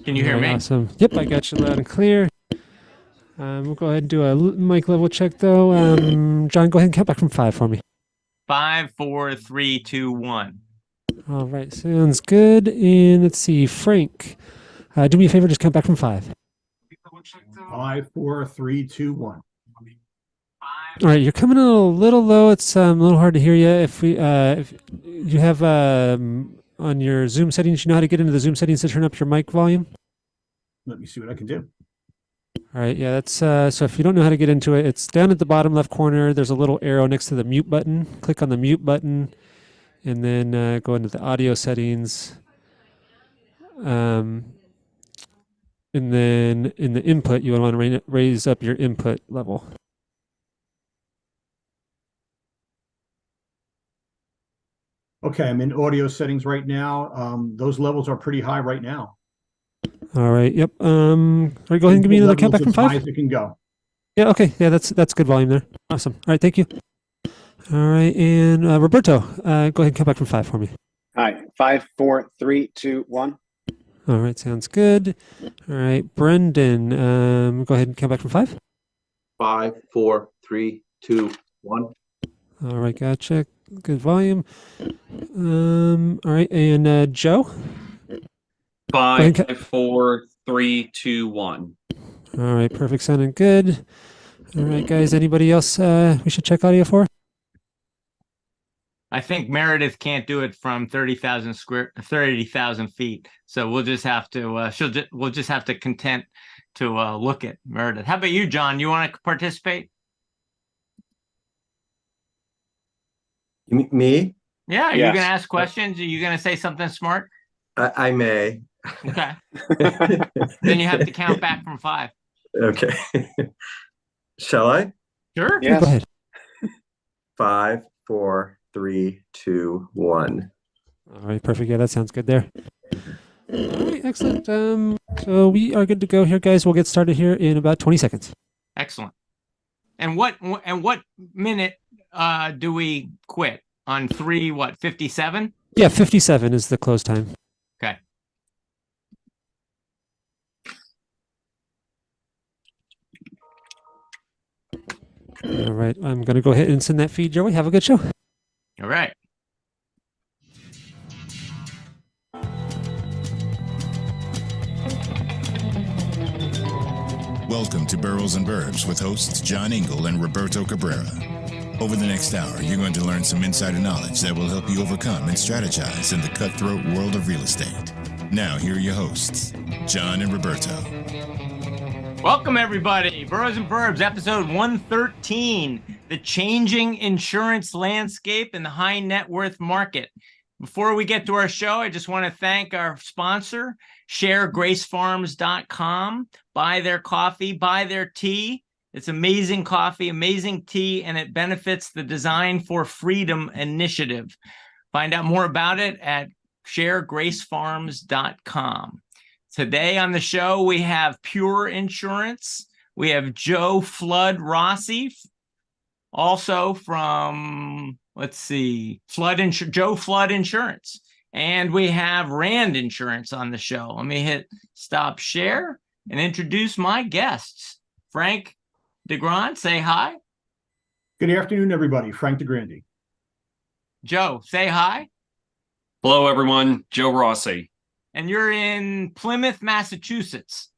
Can you hear me? Awesome. Yep, I got you loud and clear. We'll go ahead and do a mic level check, though. John, go ahead and count back from 5 for me. 5, 4, 3, 2, 1. All right, sounds good. And let's see, Frank, do me a favor, just count back from 5. 5, 4, 3, 2, 1. All right, you're coming in a little low. It's a little hard to hear you. If you have on your Zoom settings, you know how to get into the Zoom settings to turn up your mic volume? Let me see what I can do. All right, yeah, that's so if you don't know how to get into it, it's down at the bottom left corner. There's a little arrow next to the mute button. Click on the mute button and then go into the audio settings. And then in the input, you want to raise up your input level. Okay, I'm in audio settings right now. Those levels are pretty high right now. All right, yep. All right, go ahead and give me another count back from 5. As high as it can go. Yeah, okay. Yeah, that's good volume there. Awesome. All right, thank you. All right, and Roberto, go ahead and count back from 5 for me. All right, 5, 4, 3, 2, 1. All right, sounds good. All right, Brendan, go ahead and count back from 5. 5, 4, 3, 2, 1. All right, gotcha. Good volume. All right, and Joe? 5, 4, 3, 2, 1. All right, perfect. Sounding good. All right, guys, anybody else we should check audio for? I think Meredith can't do it from 30,000 feet. So we'll just have to, we'll just have to content to look at Meredith. How about you, John? You want to participate? Me? Yeah, Yes. you're going to ask questions? Are you going to say something smart? I may. Okay. Then you have to count back from 5. Okay. Shall I? Sure. Yes. Go ahead. 5, 4, 3, 2, 1. All right, perfect. Yeah, that sounds good there. All right, excellent. So we are good to go here, guys. We'll get started here in about 20 seconds. Excellent. And what minute do we quit? On 57? Yeah, 57 is the close time. Okay. All right, I'm going to go ahead and send that feed your way. Have a good show. All right. Welcome to Boroughs and Burbs with hosts John Engel and Roberto Cabrera. Over the next hour, you're going to learn some insider knowledge that will help you overcome and strategize in the cutthroat world of real estate. Now, here are your hosts, John and Roberto. Welcome, everybody. Boroughs and Burbs, episode 113, the changing insurance landscape in the high net worth market. Before we get to our show, I just want to thank our sponsor, sharegracefarms.com. Buy their coffee, buy their tea. It's amazing coffee, amazing tea, and it benefits the Design for Freedom initiative. Find out more about it at sharegracefarms.com. Today on the show, we have Pure Insurance. We have Joe Rossi, also from, Joe Flood Insurance. And we have Rand Insurance on the show. Let me hit stop share and introduce my guests. Frank DiGrande, say hi. Good afternoon, everybody. Frank DiGrande. Joe, say hi. Hello, everyone. Joe Rossi. And you're in Plymouth, Massachusetts.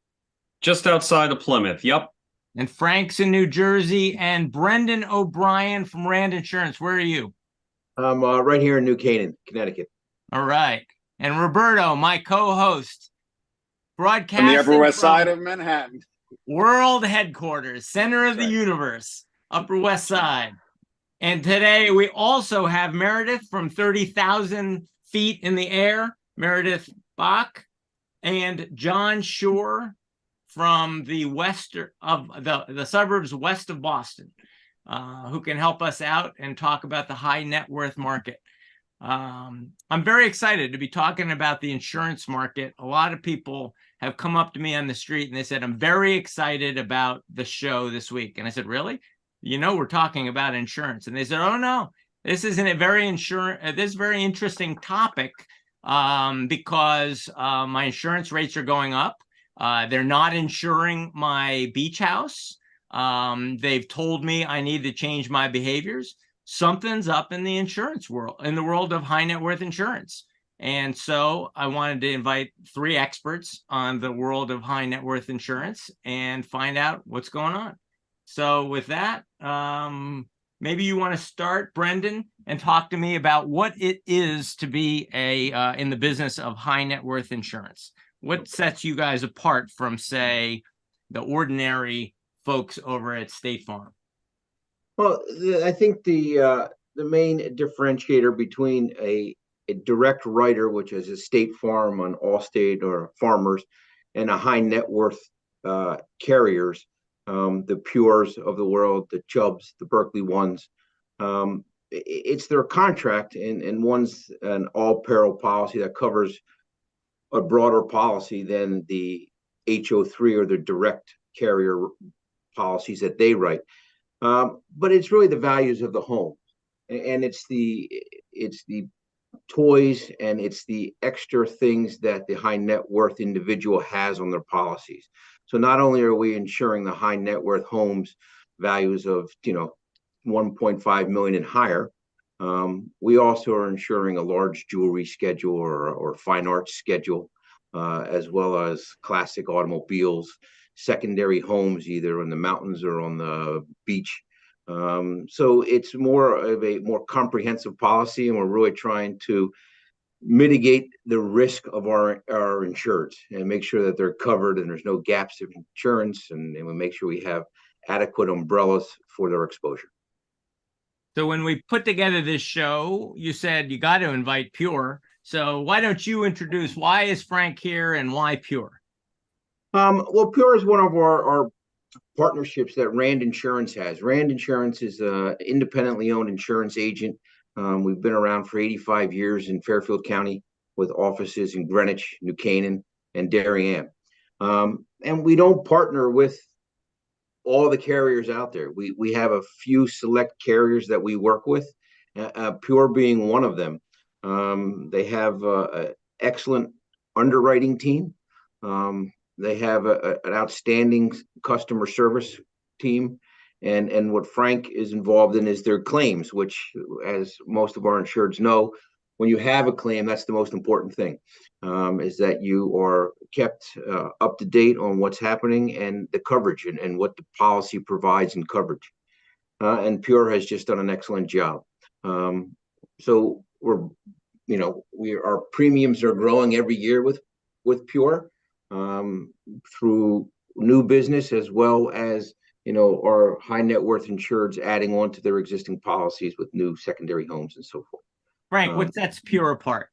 Just outside of Plymouth. Yep. And Frank's in New Jersey. And Brendan O'Brien from Rand Insurance. Where are you? I'm right here in New Canaan, Connecticut. All right. And Roberto, my co-host, broadcasting On the Upper West Side of Manhattan. World headquarters, center of the universe, Upper West Side. And today we also have Meredith from 30,000 feet in the air, Meredith Bach, and John Shore from the the suburbs west of Boston, who can help us out and talk about the high net worth market. I'm very excited to be talking about the insurance market. A lot of people have come up to me on the street and they said, I'm very excited about the show this week. And I said, really? You know, we're talking about insurance. And they said, oh no, this isn't a very interesting topic. because my insurance rates are going up. They're not insuring my beach house. They've told me I need to change my behaviors. Something's up in the insurance world, in the world of high net worth insurance. And so I wanted to invite 3 experts on the world of high net worth insurance and find out what's going on. So with that, maybe you want to start, Brendan, and talk to me about what it is to be in the business of high net worth insurance. What sets you guys apart from, say, the ordinary folks over at State Farm? Well, I think the main differentiator between a direct writer, which is a State Farm on Allstate or Farmers, and a high net worth carriers, the Pures of the world, the Chubbs, the Berkeley ones, it's their contract, and one's an all peril policy that covers a broader policy than the HO3 or the direct carrier policies that they write. But it's really the values of the home, and it's the toys, and it's the extra things that the high net worth individual has on their policies. So not only are we insuring the high net worth homes values of 1.5 million and higher, we also are insuring a large jewelry schedule or fine arts schedule, as well as classic automobiles, secondary homes either in the mountains or on the beach. So it's more of a more comprehensive policy, and we're really trying to mitigate the risk of our insureds and make sure that they're covered and there's no gaps in insurance, and we make sure we have adequate umbrellas for their exposure. So when we put together this show, you said you got to invite Pure. So why don't you introduce, why is Frank here and why Pure? Well, Pure is one of our partnerships that Rand Insurance has. Rand Insurance is an independently owned insurance agent. We've been around for 85 years in Fairfield County with offices in Greenwich, New Canaan, and Darien. And we don't partner with all the carriers out there. We have a few select carriers that we work with, Pure being one of them. They have an excellent underwriting team. They have an outstanding customer service team. And what Frank is involved in is their claims, which, as most of our insureds know, when you have a claim, that's the most important thing, is that you are kept up to date on what's happening and the coverage and what the policy provides in coverage. And Pure has just done an excellent job. So our premiums are growing every year with Pure, through new business, as well as our high net worth insureds adding on to their existing policies with new secondary homes and so forth. Frank, what sets Pure apart?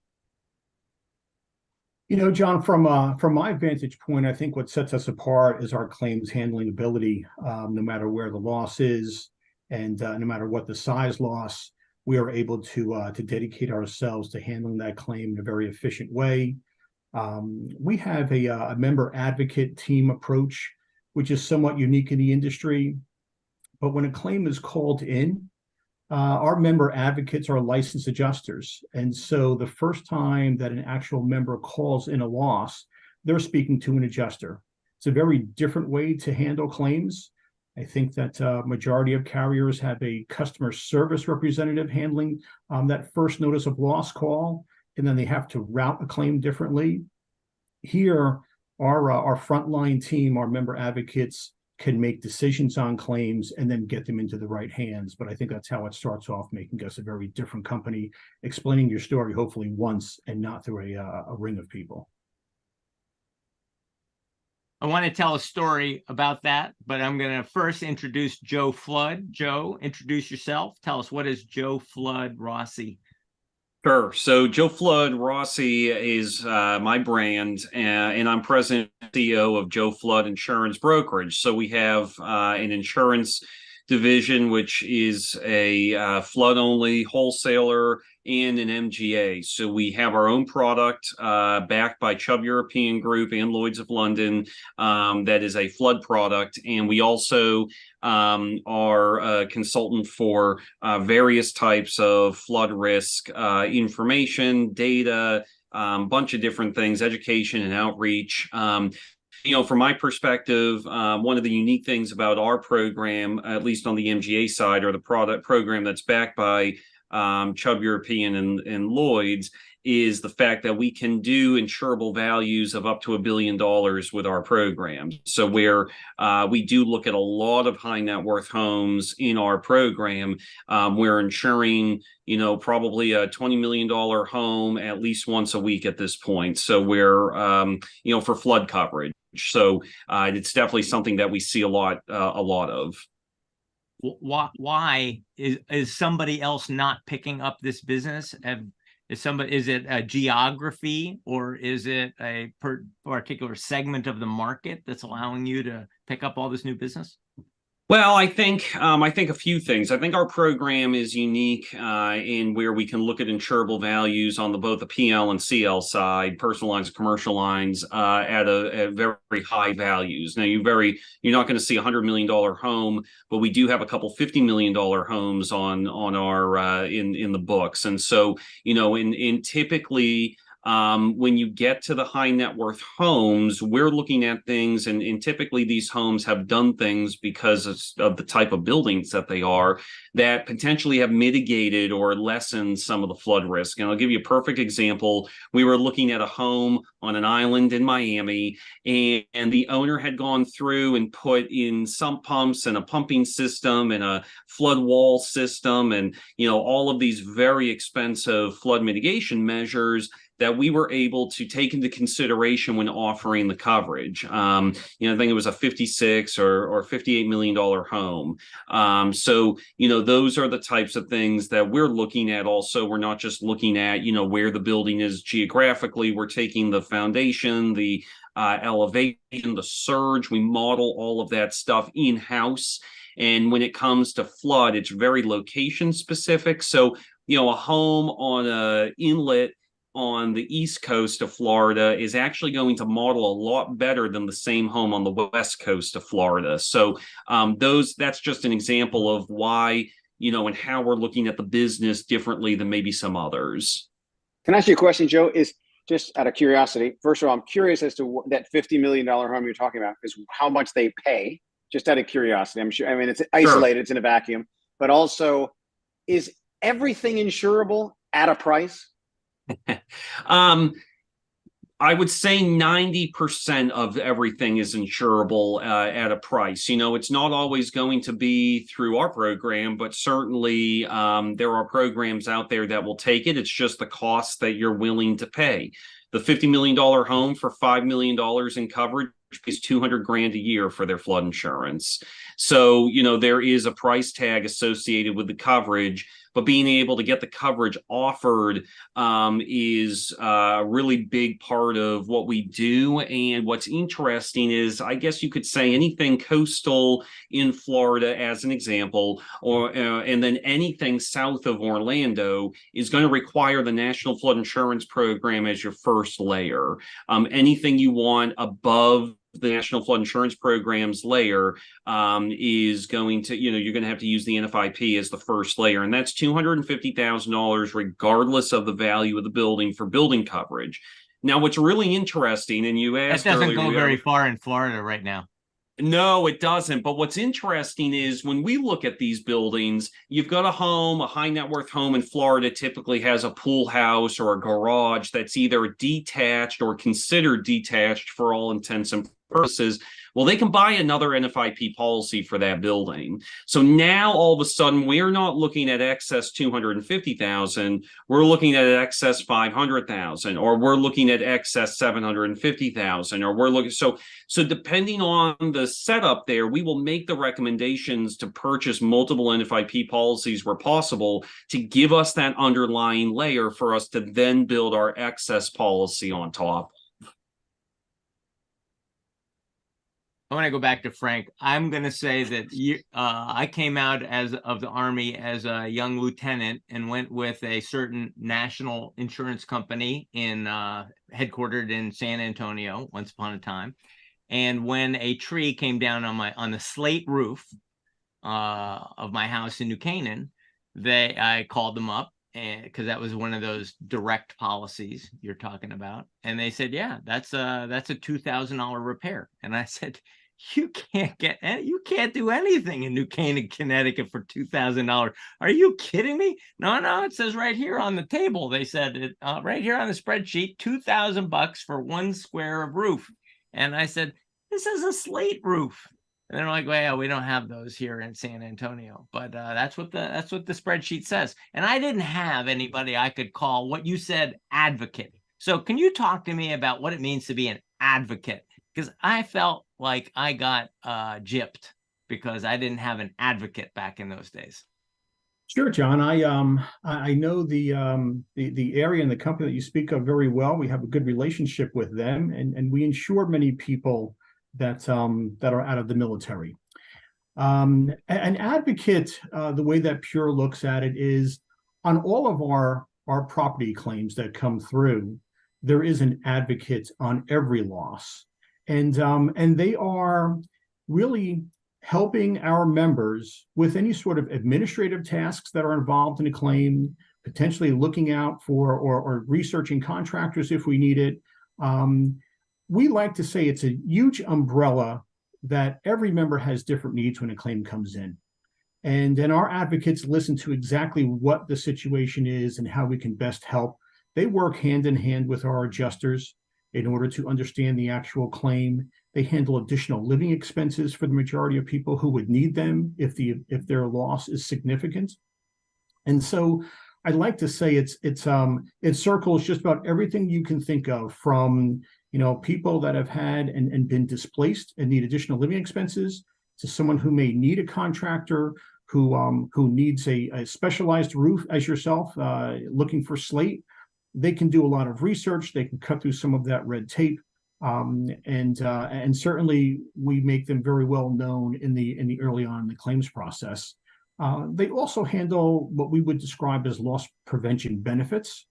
John, from my vantage point, I think what sets us apart is our claims handling ability. No matter where the loss is, and no matter what the size loss, we are able to dedicate ourselves to handling that claim in a very efficient way. We have a member advocate team approach, which is somewhat unique in the industry. But when a claim is called in, our member advocates are licensed adjusters. And so the first time that an actual member calls in a loss, they're speaking to an adjuster. It's a very different way to handle claims. I think that majority of carriers have a customer service representative handling that first notice of loss call, and then they have to route a claim differently. Here, our frontline team, our member advocates, can make decisions on claims and then get them into the right hands. But I think that's how it starts off, making us a very different company, explaining your story hopefully once and not through a ring of people. I want to tell a story about that, but I'm going to first introduce Joe Flood. Joe, introduce yourself. Tell us, what is Joe Flood Rossi? Sure. So Joe Flood Rossi is my brand, and I'm president and CEO of Joe Flood Insurance Brokerage. So we have an insurance division, which is a flood-only wholesaler and an MGA. So we have our own product backed by Chubb European Group and Lloyd's of London that is a flood product. And we also are a consultant for various types of flood risk information, data, bunch of different things, education and outreach. From my perspective, one of the unique things about our program, at least on the MGA side, or the product program that's backed by Chubb European and Lloyd's, is the fact that we can do insurable values of up to $1 billion with our program. So where we do look at a lot of high net worth homes in our program, we're insuring, probably a $20 million home at least once a week at this point. So we're, for flood coverage. So it's definitely something that we see a lot of. Why is somebody else not picking up this business? Is it a geography, or is it a particular segment of the market that's allowing you to pick up all this new business? Well, I think a few things. I think our program is unique in where we can look at insurable values on both the PL and CL side, personal lines and commercial lines, at very high values. Now, you're not going to see $100 million home, but we do have a couple $50 million homes on our in the books, and so in typically. When you get to the high net worth homes, we're looking at things, and typically these homes have done things because of the type of buildings that they are that potentially have mitigated or lessened some of the flood risk. And I'll give you a perfect example. We were looking at a home on an island in Miami, and the owner had gone through and put in sump pumps and a pumping system and a flood wall system and all of these very expensive flood mitigation measures that we were able to take into consideration when offering the coverage. I think it was a $56 or $58 million home. So those are the types of things that we're looking at. Also, we're not just looking at, where the building is geographically. We're taking the foundation, the elevation, the surge. We model all of that stuff in-house. And when it comes to flood, it's very location specific. So, a home on an inlet on the east coast of Florida is actually going to model a lot better than the same home on the west coast of Florida. So that's just an example of why, and how we're looking at the business differently than maybe some others. Can I ask you a question, Joe? Is just out of curiosity. First of all, I'm curious as to that $50 million home you're talking about is how much they pay, just out of curiosity. I'm sure, it's isolated, It's in a vacuum, but also is everything insurable at a price? I would say 90% of everything is insurable at a price. It's not always going to be through our program, but certainly there are programs out there that will take it. It's just the cost that you're willing to pay. The $50 million home for $5 million in coverage pays $200,000 a year for their flood insurance. So, there is a price tag associated with the coverage, but being able to get the coverage offered is a really big part of what we do. And what's interesting is, I guess you could say anything coastal in Florida, as an example, and then anything south of Orlando is going to require the National Flood Insurance Program as your first layer. Anything you want above the National Flood Insurance Program's layer is going to, you're going to have to use the NFIP as the first layer. And that's $250,000 regardless of the value of the building for building coverage. Now, what's really interesting, and you asked that doesn't earlier, go very far in Florida right now. No, it doesn't. But what's interesting is when we look at these buildings, you've got a high net worth home in Florida typically has a pool house or a garage that's either detached or considered detached for all intents and purposes. Well, they can buy another NFIP policy for that building. So now all of a sudden, we're not looking at excess $250,000. We're looking at excess $500,000, or we're looking at excess $750,000, or we're looking. So depending on the setup there, we will make the recommendations to purchase multiple NFIP policies where possible to give us that underlying layer for us to then build our excess policy on top. I want to go back to Frank. I'm going to say that I came out of the Army as a young lieutenant and went with a certain national insurance company headquartered in San Antonio once upon a time. And when a tree came down on the slate roof of my house in New Canaan, I called them up and because that was one of those direct policies you're talking about. And they said, yeah, that's a $2,000 repair. And I said, you can't do anything in New Canaan, Connecticut for $2,000. Are you kidding me? No, it says right here on the table. They said it right here on the spreadsheet, $2,000 for 1 square of roof. And I said, this is a slate roof. And they're like, well, we don't have those here in San Antonio, but that's what the spreadsheet says. And I didn't have anybody I could call, what you said, advocate. So can you talk to me about what it means to be an advocate? Because I felt like I got gypped because I didn't have an advocate back in those days. Sure, John. I know the area and the company that you speak of very well. We have a good relationship with them, and we insure many people that are out of the military. An advocate, the way that Pure looks at it is, on all of our property claims that come through, there is an advocate on every loss, and they are really helping our members with any sort of administrative tasks that are involved in a claim, potentially looking out for or researching contractors if we need it. We like to say it's a huge umbrella that every member has different needs when a claim comes in. And our advocates listen to exactly what the situation is and how we can best help. They work hand in hand with our adjusters in order to understand the actual claim. They handle additional living expenses for the majority of people who would need them if their loss is significant. And so I'd like to say it circles just about everything you can think of, from people that have had and been displaced and need additional living expenses, to someone who may need a contractor who needs a specialized roof, as yourself, looking for slate. They can do a lot of research. They can cut through some of that red tape. And certainly we make them very well known in the early on in the claims process. They also handle what we would describe as loss prevention benefits.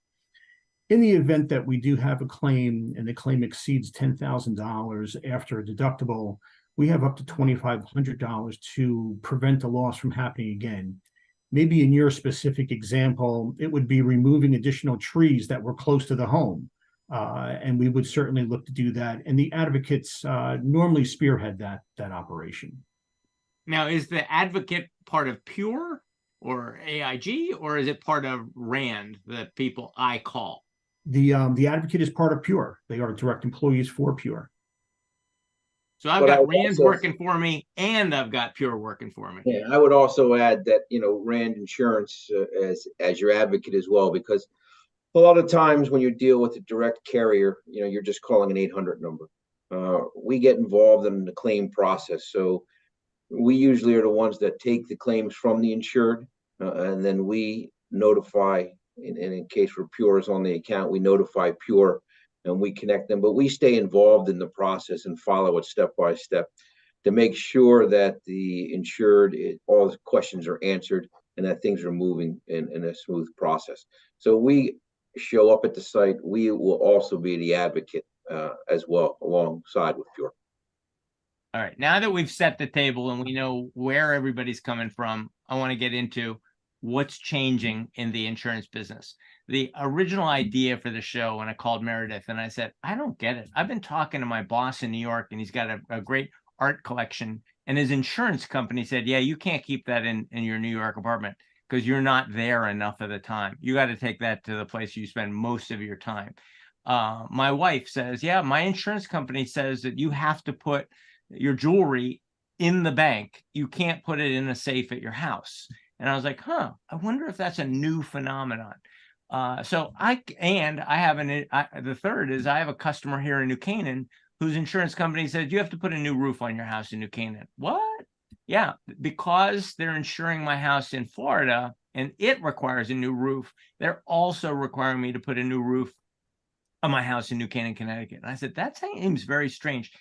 In the event that we do have a claim and the claim exceeds $10,000 after a deductible, we have up to $2,500 to prevent the loss from happening again. Maybe in your specific example, it would be removing additional trees that were close to the home. And we would certainly look to do that. And the advocates normally spearhead that operation. Now, is the advocate part of Pure or AIG, or is it part of RAND, the people I call? The advocate is part of Pure. They are direct employees for Pure. So I've got RAND working for me, and I've got Pure working for me. Yeah, I would also add that RAND Insurance as your advocate as well, because a lot of times when you deal with a direct carrier, you're just calling an 800 number. We get involved in the claim process, so we usually are the ones that take the claims from the insured, and then we notify. And in case for Pure is on the account, we notify Pure and we connect them. But we stay involved in the process and follow it step by step to make sure that the insured, all the questions are answered and that things are moving in a smooth process. So we show up at the site. We will also be the advocate as well, alongside with Pure. All right. Now that we've set the table and we know where everybody's coming from, I want to get into what's changing in the insurance business. The original idea for the show, when I called Meredith and I said, I don't get it. I've been talking to my boss in New York, and he's got a great art collection. And his insurance company said, yeah, you can't keep that in your New York apartment because you're not there enough of the time. You got to take that to the place you spend most of your time. My wife says, yeah, my insurance company says that you have to put your jewelry in the bank. You can't put it in a safe at your house. And I was like, I wonder if that's a new phenomenon. So I have the third is I have a customer here in New Canaan whose insurance company says you have to put a new roof on your house in New Canaan. What? Yeah, because they're insuring my house in Florida and it requires a new roof. They're also requiring me to put a new roof on my house in New Canaan, Connecticut. And I said, that seems very strange.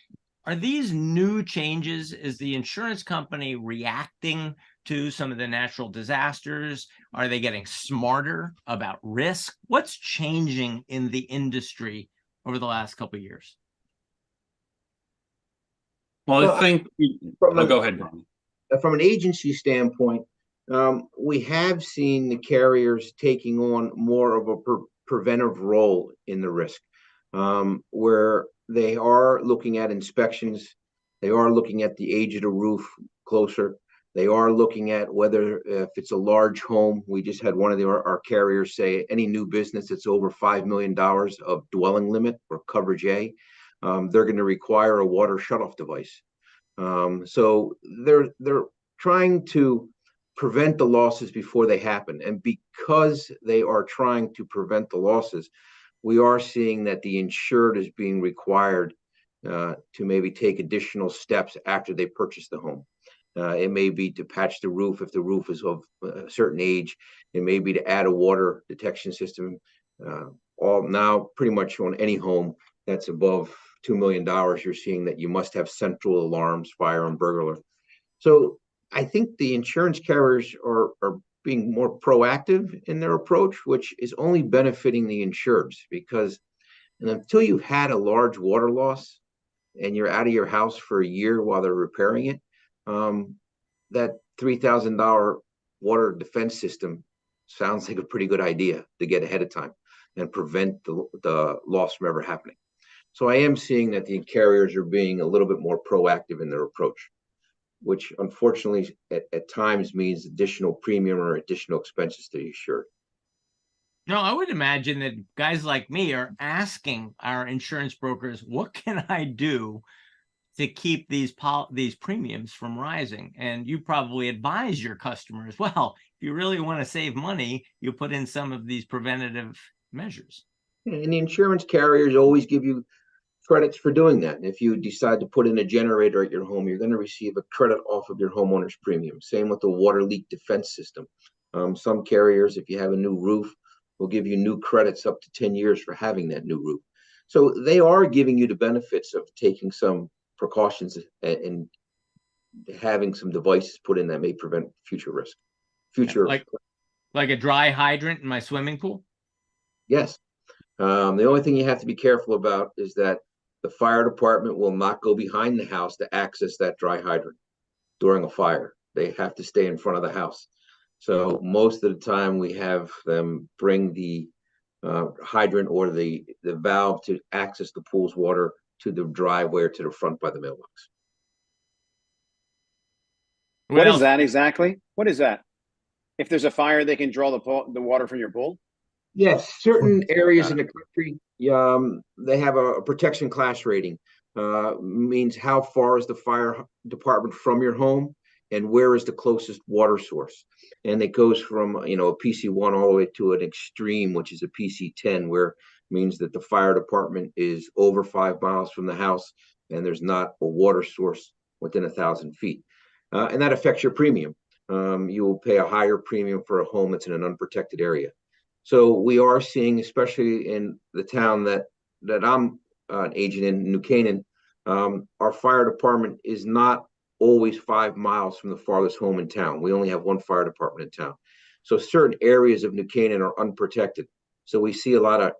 Are these new changes? Is the insurance company reacting to some of the natural disasters? Are they getting smarter about risk? What's changing in the industry over the last couple of years? Well, I think. Go ahead, Brian. From an agency standpoint, We have seen the carriers taking on more of a preventive role in the risk, where they are looking at inspections, they are looking at the age of the roof closer, they are looking at whether if it's a large home. We just had one of our carriers say any new business that's over $5 million of dwelling limit or coverage A, they're going to require a water shutoff device. So they're trying to prevent the losses before they happen. And because they are trying to prevent the losses, we are seeing that the insured is being required to maybe take additional steps after they purchase the home. It may be to patch the roof if the roof is of a certain age. It may be to add a water detection system. All now, pretty much on any home that's above $2 million, you're seeing that you must have central alarms, fire and burglar. So I think the insurance carriers are being more proactive in their approach, which is only benefiting the insureds, because until you've had a large water loss and you're out of your house for a year while they're repairing it, that $3,000 water defense system sounds like a pretty good idea to get ahead of time and prevent the loss from ever happening. So I am seeing that the carriers are being a little bit more proactive in their approach, which unfortunately at times means additional premium or additional expenses to the insured. No, I would imagine that guys like me are asking our insurance brokers, what can I do to keep these premiums from rising? And you probably advise your customers, well, if you really want to save money, you put in some of these preventative measures. And the insurance carriers always give you credits for doing that. And if you decide to put in a generator at your home, you're going to receive a credit off of your homeowner's premium. Same with the water leak defense system. Some carriers, if you have a new roof, will give you new credits up to 10 years for having that new roof. So they are giving you the benefits of taking some precautions and having some devices put in that may prevent future risk. Like a dry hydrant in my swimming pool? Yes. The only thing you have to be careful about is that the fire department will not go behind the house to access that dry hydrant during a fire. They have to stay in front of the house. So most of the time we have them bring the hydrant or the valve to access the pool's water to the driveway or to the front by the mailbox. What is that exactly? What is that? If there's a fire, they can draw the water from your pool? Yes, certain areas in the country, they have a protection class rating. Means how far is the fire department from your home and where is the closest water source. And it goes from, a PC1 all the way to an extreme, which is a PC10, where means that the fire department is over 5 miles from the house and there's not a water source within 1,000 feet. And that affects your premium. You will pay a higher premium for a home that's in an unprotected area. So we are seeing, especially in the town that I'm an agent in, New Canaan, our fire department is not always 5 miles from the farthest home in town. We only have one fire department in town. So certain areas of New Canaan are unprotected. So we see a lot of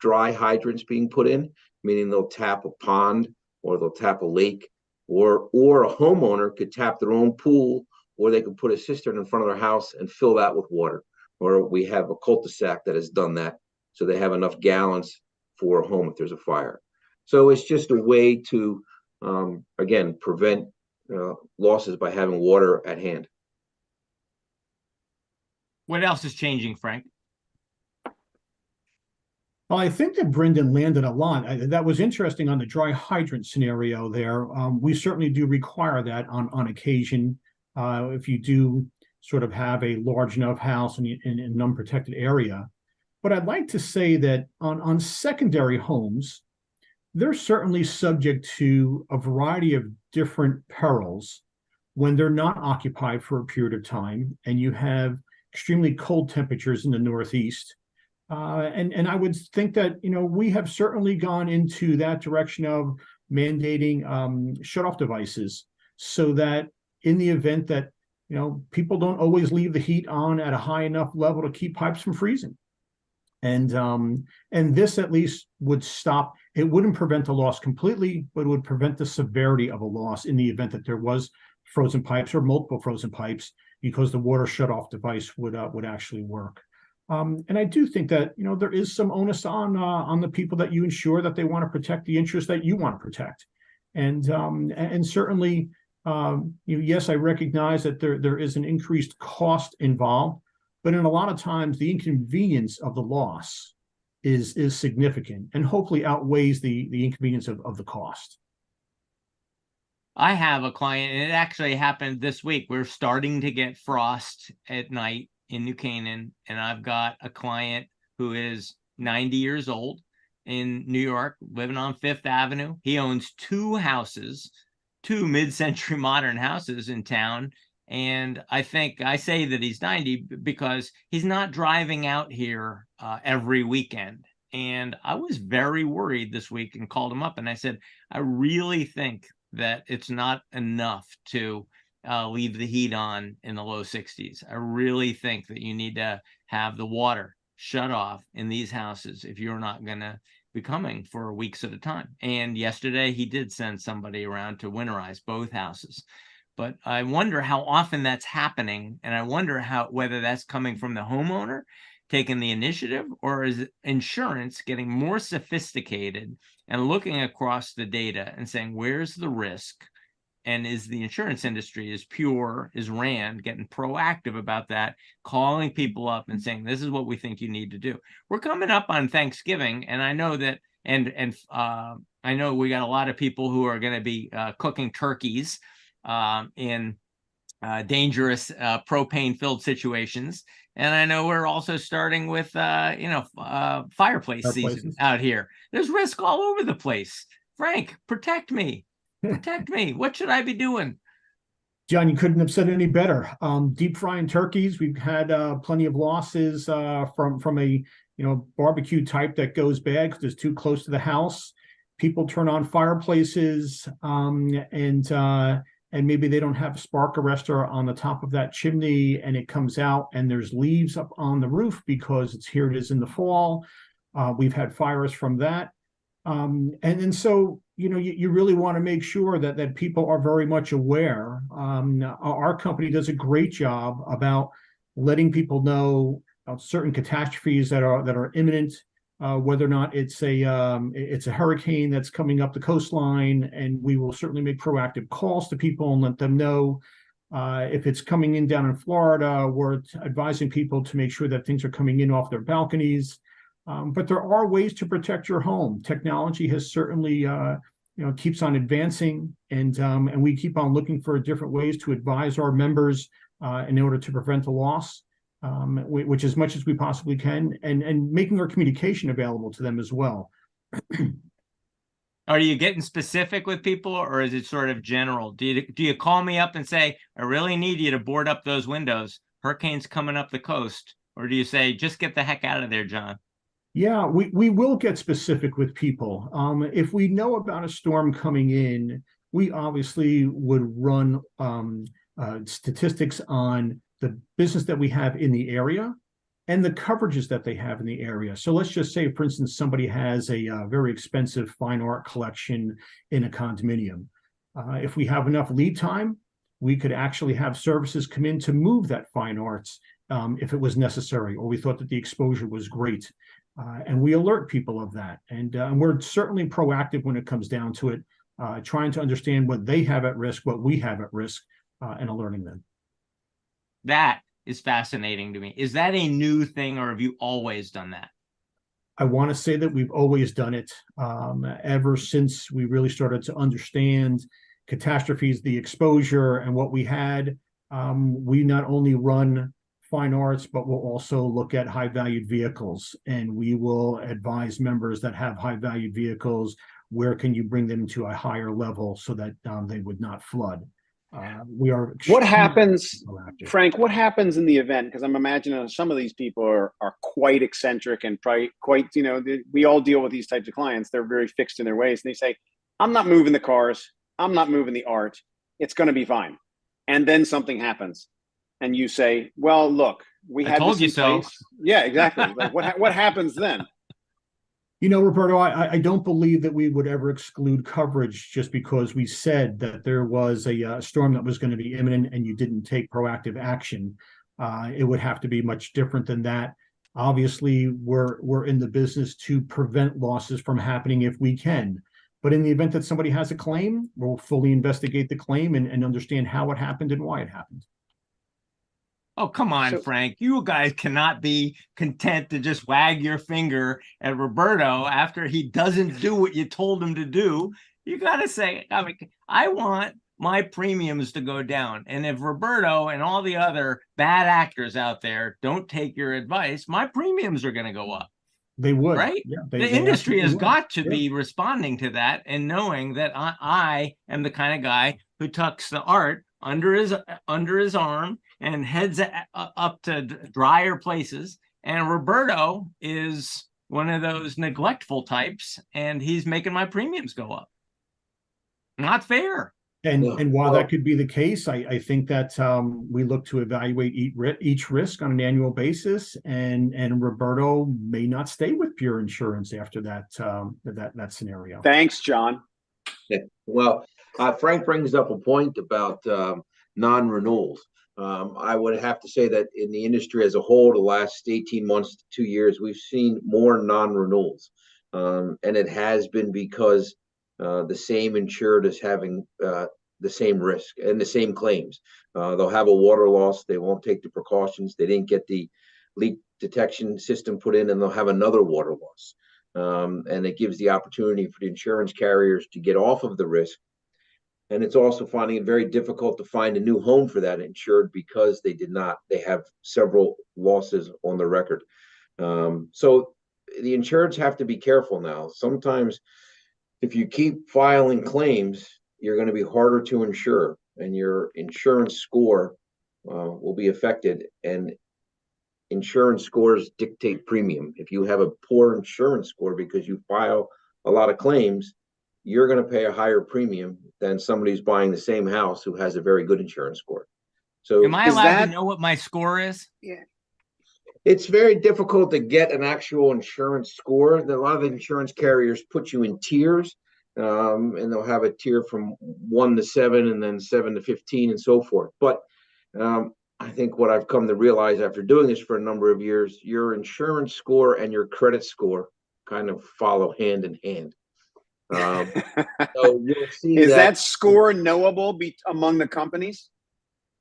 dry hydrants being put in, meaning they'll tap a pond or they'll tap a lake, or a homeowner could tap their own pool, or they could put a cistern in front of their house and fill that with water. Or we have a cul-de-sac that has done that, so they have enough gallons for a home if there's a fire. So it's just a way to, again, prevent losses by having water at hand. What else is changing, Frank? Well, I think that Brendan landed a lot. That was interesting on the dry hydrant scenario there. We certainly do require that on occasion. If you do sort of have a large enough house in an unprotected area. But I'd like to say that on secondary homes, they're certainly subject to a variety of different perils when they're not occupied for a period of time and you have extremely cold temperatures in the Northeast. And I would think that, we have certainly gone into that direction of mandating shutoff devices so that in the event that people don't always leave the heat on at a high enough level to keep pipes from freezing. And this at least would stop. It wouldn't prevent a loss completely, but it would prevent the severity of a loss in the event that there was frozen pipes or multiple frozen pipes. because the water shutoff device would actually work. And I do think that, there is some onus on the people that you insure, that they want to protect the interests that you want to protect. And certainly, yes, I recognize that there is an increased cost involved, but in a lot of times the inconvenience of the loss is significant and hopefully outweighs the inconvenience of the cost. I have a client, and it actually happened this week. We're starting to get frost at night in New Canaan, and I've got a client who is 90 years old in New York, living on Fifth Avenue. He owns two houses, two mid-century modern houses in town. And I think I say that he's 90 because he's not driving out here every weekend. And I was very worried this week and called him up and I said, I really think that it's not enough to leave the heat on in the low 60s. I really think that you need to have the water shut off in these houses if you're not going to be coming for weeks at a time. And yesterday he did send somebody around to winterize both houses. But I wonder how often that's happening. And I wonder whether that's coming from the homeowner taking the initiative, or is insurance getting more sophisticated and looking across the data and saying, where's the risk? And is the insurance industry, is Rand getting proactive about that, calling people up and saying, this is what we think you need to do. We're coming up on Thanksgiving, and I know that, I know we got a lot of people who are going to be cooking turkeys in dangerous propane-filled situations. And I know we're also starting with, fireplace season out here. There's risk all over the place. Frank, protect me. Protect me. What should I be doing? John, you couldn't have said any better. Deep frying turkeys, we've had plenty of losses from a barbecue type that goes bad because it's too close to the house. People turn on fireplaces and maybe they don't have a spark arrestor on the top of that chimney, and it comes out and there's leaves up on the roof because here it is in the fall. We've had fires from that. And so, you really want to make sure that people are very much aware. Our company does a great job about letting people know of certain catastrophes that are imminent, whether or not it's a hurricane that's coming up the coastline, and we will certainly make proactive calls to people and let them know. If it's coming in down in Florida, we're advising people to make sure that things are coming in off their balconies. But there are ways to protect your home. Technology has certainly, keeps on advancing, and we keep on looking for different ways to advise our members in order to prevent a loss, which as much as we possibly can, and making our communication available to them as well. Are you getting specific with people, or is it sort of general? Do you call me up and say, I really need you to board up those windows? Hurricane's coming up the coast. Or do you say, just get the heck out of there, John? Yeah, we will get specific with people. If we know about a storm coming in, we obviously would run statistics on the business that we have in the area and the coverages that they have in the area. So let's just say, for instance, somebody has a very expensive fine art collection in a condominium. If we have enough lead time, we could actually have services come in to move that fine arts if it was necessary, or we thought that the exposure was great. And we alert people of that. And we're certainly proactive when it comes down to it, trying to understand what they have at risk, what we have at risk, and alerting them. That is fascinating to me. Is that a new thing, or have you always done that? I want to say that we've always done it ever since we really started to understand catastrophes, the exposure, and what we had. We not only run fine arts, but we'll also look at high valued vehicles, and we will advise members that have high valued vehicles, where can you bring them to a higher level so that they would not flood. We are. What happens, Frank, what happens in the event? Because I'm imagining some of these people are quite eccentric and quite, we all deal with these types of clients. They're very fixed in their ways. And they say, I'm not moving the cars. I'm not moving the art. It's going to be fine. And then something happens. And you say, well, look, we had told this you in so. place. Yeah, exactly. Like, what happens then? Roberto, I don't believe that we would ever exclude coverage just because we said that there was a storm that was going to be imminent and you didn't take proactive action. It would have to be much different than that. Obviously, we're in the business to prevent losses from happening if we can. But in the event that somebody has a claim, we'll fully investigate the claim and understand how it happened and why it happened. Oh, come on, Frank. You guys cannot be content to just wag your finger at Roberto after he doesn't do what you told him to do. You got to say, I mean, I want my premiums to go down. And if Roberto and all the other bad actors out there don't take your advice, my premiums are going to go up. They would. Right? Yeah, the industry has got to be responding to that and knowing that I am the kind of guy who tucks the art under his arm and heads up to drier places. And Roberto is one of those neglectful types, and he's making my premiums go up. Not fair. And while that could be the case, I think that we look to evaluate each risk on an annual basis, and Roberto may not stay with Pure Insurance after that scenario. Thanks, John. Yeah. Well, Frank brings up a point about non-renewals. I would have to say that in the industry as a whole, the last 18 months to 2 years, we've seen more non-renewals, and it has been because the same insured is having the same risk and the same claims. They'll have a water loss. They won't take the precautions. They didn't get the leak detection system put in, and they'll have another water loss. And it gives the opportunity for the insurance carriers to get off of the risk. And it's also finding it very difficult to find a new home for that insured because they have several losses on the record. So the insureds have to be careful now. Sometimes if you keep filing claims, you're going to be harder to insure, and your insurance score will be affected. And insurance scores dictate premium. If you have a poor insurance score because you file a lot of claims, you're going to pay a higher premium than somebody who's buying the same house who has a very good insurance score. So am I allowed to know what my score is? Yeah. It's very difficult to get an actual insurance score. A lot of the insurance carriers put you in tiers, and they'll have a tier from 1 to 7 and then 7 to 15 and so forth. But I think what I've come to realize after doing this for a number of years, your insurance score and your credit score kind of follow hand in hand. So you'll see is that score knowable among the companies?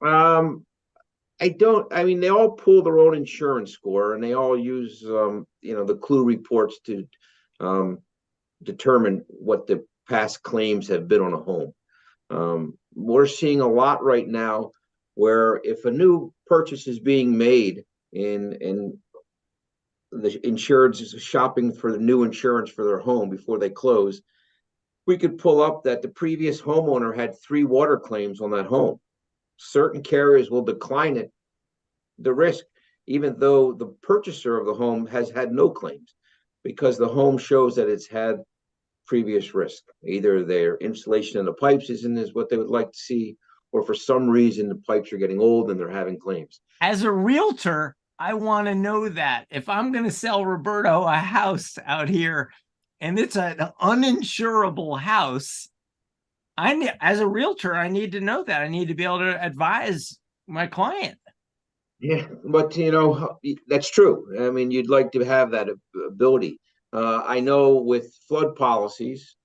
I mean, they all pull their own insurance score, and they all use, the clue reports to determine what the past claims have been on a home. We're seeing a lot right now where if a new purchase is being made in the insured is shopping for the new insurance for their home before they close, we could pull up that the previous homeowner had 3 water claims on that home. Certain carriers will decline the risk, even though the purchaser of the home has had no claims, because the home shows that it's had previous risk. Either their insulation in the pipes isn't as what they would like to see, or for some reason the pipes are getting old and they're having claims. As a realtor, I want to know that if I'm going to sell Roberto a house out here and it's an uninsurable house, as a realtor, I need to know that. I need to be able to advise my client. Yeah, but that's true. I mean, you'd like to have that ability. I know with flood policies,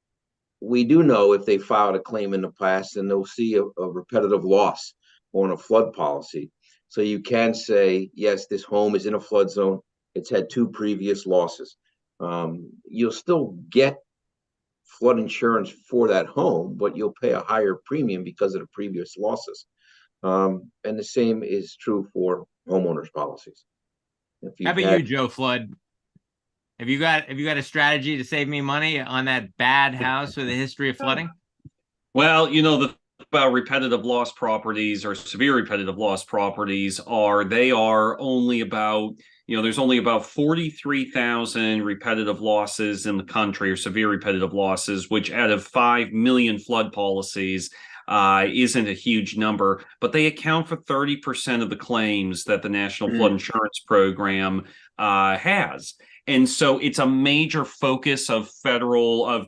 we do know if they filed a claim in the past, and they'll see a repetitive loss on a flood policy. So you can say, yes, this home is in a flood zone. It's had 2 previous losses. You'll still get flood insurance for that home, but you'll pay a higher premium because of the previous losses. And the same is true for homeowners policies. How about you, Joe Flood? Have you got a strategy to save me money on that bad house with a history of flooding? Well, the about repetitive loss properties or severe repetitive loss properties they are only about, there's only about 43,000 repetitive losses in the country, or severe repetitive losses, which out of 5 million flood policies isn't a huge number, but they account for 30% of the claims that the National Flood Insurance Program has. And so it's a major focus of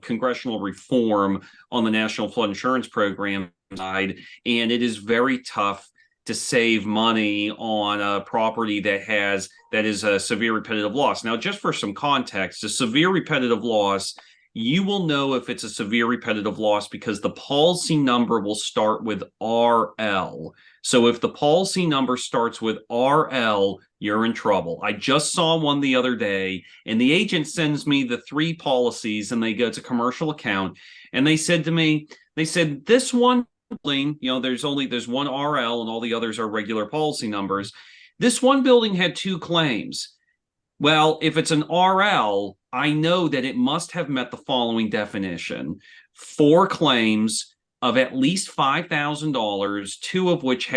congressional reform on the National Flood Insurance Program side. And it is very tough to save money on a property that is a severe repetitive loss. Now, just for some context, a severe repetitive loss, you will know if it's a severe repetitive loss because the policy number will start with RL. So if the policy number starts with RL, you're in trouble. I just saw one the other day, and the agent sends me the 3 policies, and they go to commercial account, and they said to me, this one building, there's one RL and all the others are regular policy numbers. This one building had 2 claims. Well, if it's an RL, I know that it must have met the following definition: 4 claims of at least $5,000, 2 of which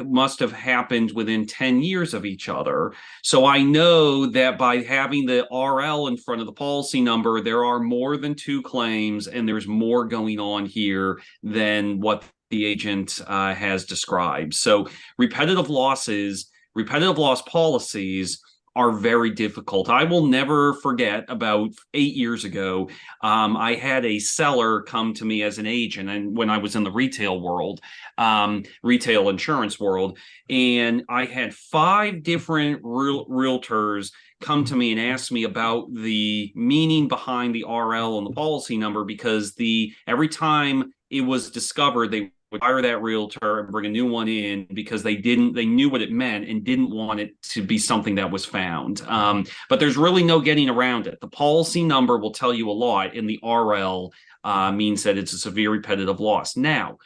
must have happened within 10 years of each other. So I know that by having the RL in front of the policy number, there are more than 2 claims, and there's more going on here than what the agent has described. So repetitive loss policies are very difficult. I will never forget about 8 years ago, I had a seller come to me as an agent, and when I was in the retail world, retail insurance world, and I had 5 different realtors come to me and ask me about the meaning behind the RL and the policy number, because every time it was discovered, they would fire that realtor and bring a new one in because they knew what it meant and didn't want it to be something that was found. But there's really no getting around it. The policy number will tell you a lot, and the RL means that it's a severe repetitive loss. Now,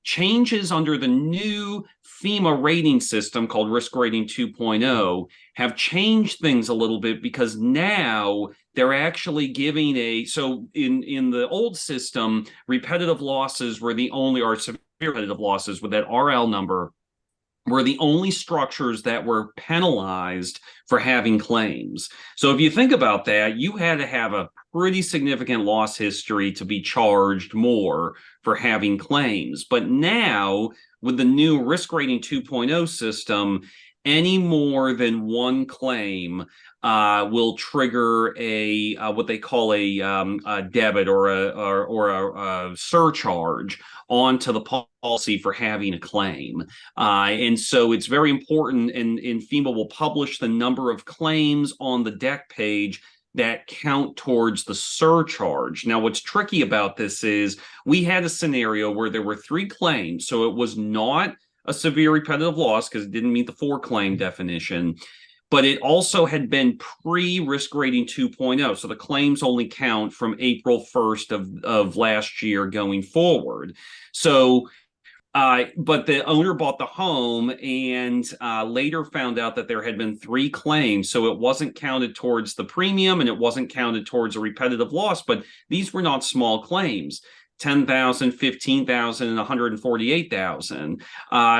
changes under the new FEMA rating system called Risk Rating 2.0 have changed things a little bit, because now they're actually giving so in the old system, repetitive losses were the only, or severe repetitive losses with that RL number were the only structures that were penalized for having claims. So if you think about that, you had to have a pretty significant loss history to be charged more for having claims. But now, with the new Risk Rating 2.0 system, any more than 1 claim will trigger what they call a debit or a surcharge onto the policy for having a claim. And so it's very important, and FEMA will publish the number of claims on the deck page that count towards the surcharge. Now, what's tricky about this is we had a scenario where there were 3 claims, so it was not a severe repetitive loss because it didn't meet the 4-claim definition, but it also had been pre-Risk Rating 2.0. So the claims only count from April 1st of last year going forward. So, but the owner bought the home and later found out that there had been 3 claims. So it wasn't counted towards the premium and it wasn't counted towards a repetitive loss, but these were not small claims. 10,000, 15,000, and 148,000.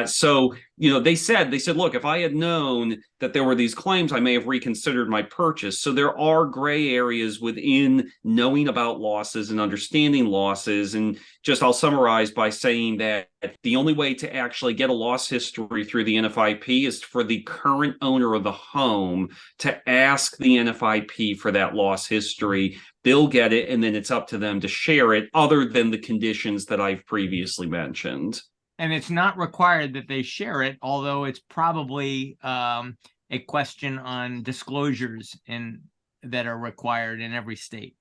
So, they said, look, if I had known that there were these claims, I may have reconsidered my purchase. So there are gray areas within knowing about losses and understanding losses. And I'll summarize by saying that the only way to actually get a loss history through the NFIP is for the current owner of the home to ask the NFIP for that loss history. They'll get it, and then it's up to them to share it, other than the conditions that I've previously mentioned. And it's not required that they share it, although it's probably a question on disclosures that are required in every state.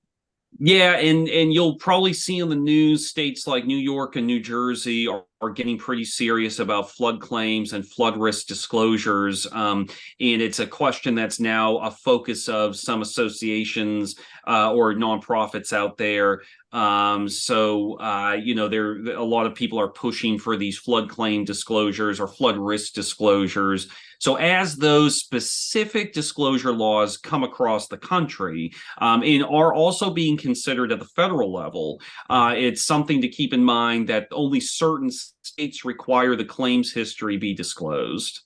Yeah, and you'll probably see in the news, states like New York and New Jersey are getting pretty serious about flood claims and flood risk disclosures. And it's a question that's now a focus of some associations or nonprofits out there. So a lot of people are pushing for these flood claim disclosures or flood risk disclosures. So as those specific disclosure laws come across the country and are also being considered at the federal level, it's something to keep in mind that only certain states require the claims history be disclosed.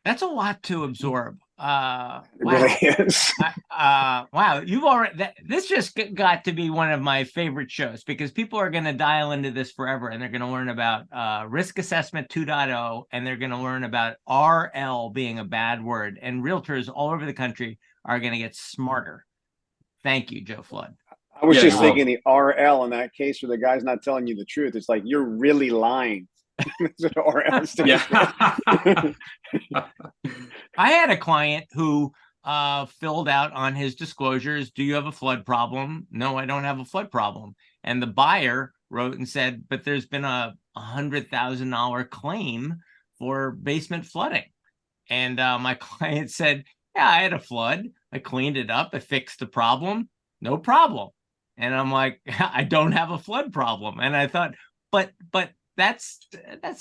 That's a lot to absorb. It really is. Wow, this just got to be one of my favorite shows, because people are going to dial into this forever, and they're going to learn about risk assessment 2.0, and they're going to learn about RL being a bad word, and realtors all over the country are going to get smarter. Thank you, Joe Flood. I was Yeah, just you're thinking the RL in that case where the guy's not telling you the truth. It's like, you're really lying. That's what RL stands for. Yeah. I had a client who filled out on his disclosures, do you have a flood problem? No, I don't have a flood problem. And the buyer wrote and said, but there's been a $100,000 claim for basement flooding. And my client said, yeah, I had a flood. I cleaned it up. I fixed the problem. No problem. And I'm like, I don't have a flood problem. And I thought, but that's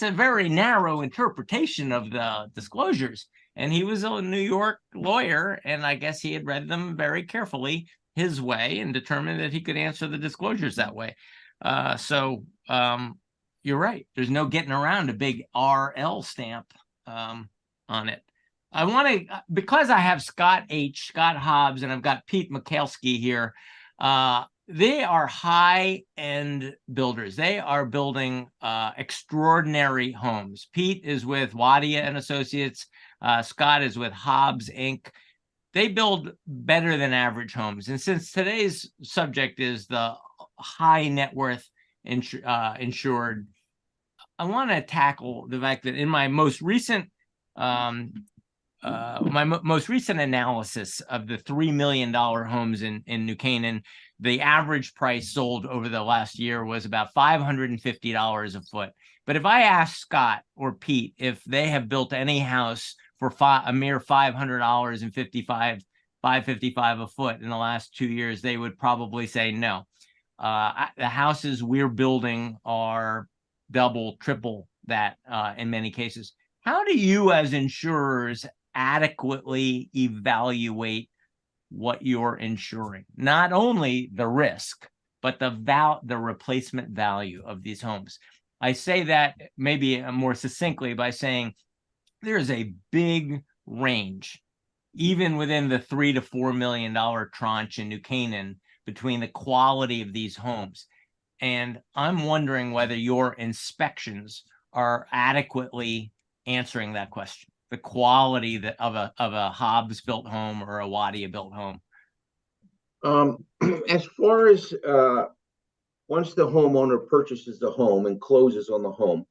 a very narrow interpretation of the disclosures. And he was a New York lawyer, and I guess he had read them very carefully his way and determined that he could answer the disclosures that way. So you're right. There's no getting around a big RL stamp on it. I want to, because I have Scott Hobbs, and I've got Pete Mikalski here. They are high-end builders. They are building extraordinary homes. Pete is with Wadia and Associates. Scott is with Hobbs Inc. They build better than average homes. And since today's subject is the high net worth insured, I want to tackle the fact that in my most recent analysis of the $3 million homes in New Canaan, the average price sold over the last year was about $550 a foot. But if I ask Scott or Pete if they have built any house for a mere $500 and $555 a foot in the last 2 years, they would probably say no. The houses we're building are double, triple that in many cases. How do you as insurers adequately evaluate what you're insuring? Not only the risk, but the replacement value of these homes. I say that maybe more succinctly by saying there's a big range, even within the $3 to $4 million tranche in New Canaan, between the quality of these homes. And I'm wondering whether your inspections are adequately answering that question. The quality of a Hobbs built home or a Wadia built home. As far as once the homeowner purchases the home and closes on the home,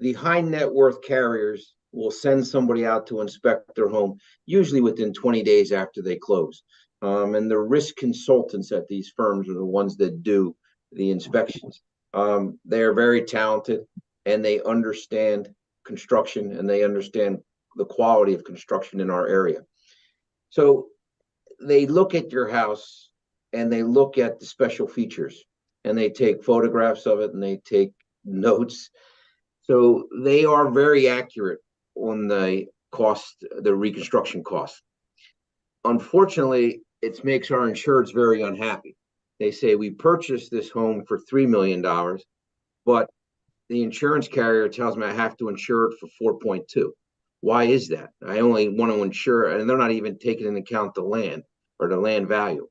the high net worth carriers will send somebody out to inspect their home, usually within 20 days after they close. And the risk consultants at these firms are the ones that do the inspections. They are very talented, and they understand construction, and they understand the quality of construction in our area. So they look at your house and they look at the special features, and they take photographs of it and they take notes. So they are very accurate on the cost, the reconstruction cost. Unfortunately, it makes our insureds very unhappy. They say, we purchased this home for $3 million, but the insurance carrier tells me I have to insure it for 4.2. Why is that? I only want to insure, and they're not even taking into account the land or the land value.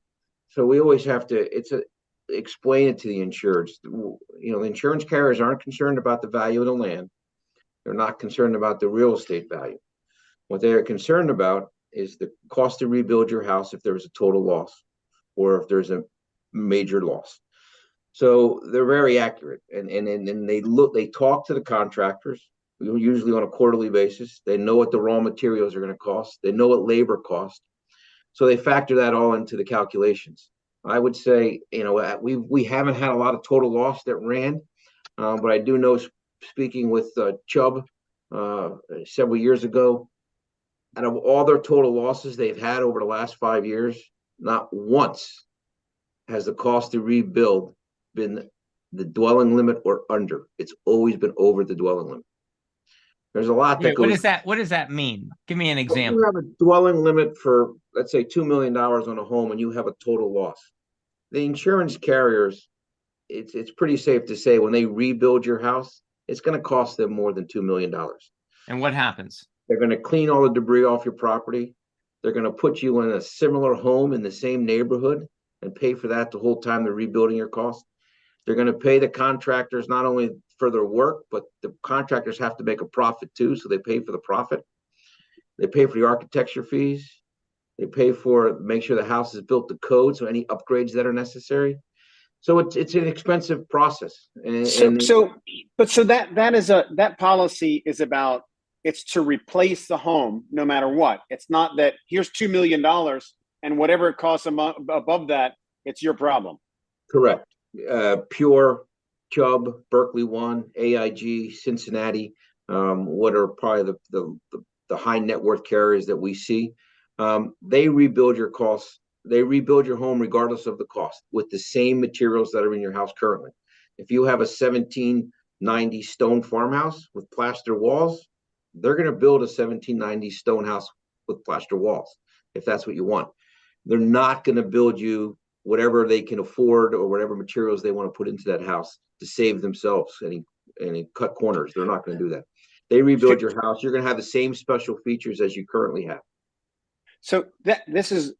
So we always have to, explain it to the insureds. You know, the insurance carriers aren't concerned about the value of the land. They're not concerned about the real estate value. What they are concerned about is the cost to rebuild your house if there's a total loss or if there's a major loss. So they're very accurate, and they talk to the contractors, usually on a quarterly basis. They know what the raw materials are going to cost. They know what labor costs. So they factor that all into the calculations. I would say, you know, we haven't had a lot of total loss that ran, but I do know, speaking with Chubb several years ago, out of all their total losses they've had over the last 5 years, not once has the cost to rebuild been the dwelling limit or under. It's always been over the dwelling limit. There's a lot that goes. What does that mean? Give me an example. You have a dwelling limit for, let's say, $2 million on a home, and you have a total loss. The insurance carriers, it's pretty safe to say when they rebuild your house, it's going to cost them more than $2 million. And what happens? They're going to clean all the debris off your property. They're going to put you in a similar home in the same neighborhood and pay for that the whole time they're rebuilding your cost. They're going to pay the contractors not only for their work, but the contractors have to make a profit too, so they pay for the profit. They pay for the architecture fees. They pay for make sure the house is built to code, so any upgrades that are necessary. So it's an expensive process. That policy is about, it's to replace the home no matter what. It's not that here's $2 million and whatever it costs above that, it's your problem. Correct. Pure, Chubb, Berkeley One, AIG, Cincinnati, what are probably the high net worth carriers that we see. They rebuild your costs. They rebuild your home regardless of the cost with the same materials that are in your house currently. If you have a 1790 stone farmhouse with plaster walls, they're going to build a 1790 stone house with plaster walls if that's what you want. They're not going to build you whatever they can afford or whatever materials they want to put into that house to save themselves any cut corners. They're not going to do that. They rebuild your house. You're going to have the same special features as you currently have. So this is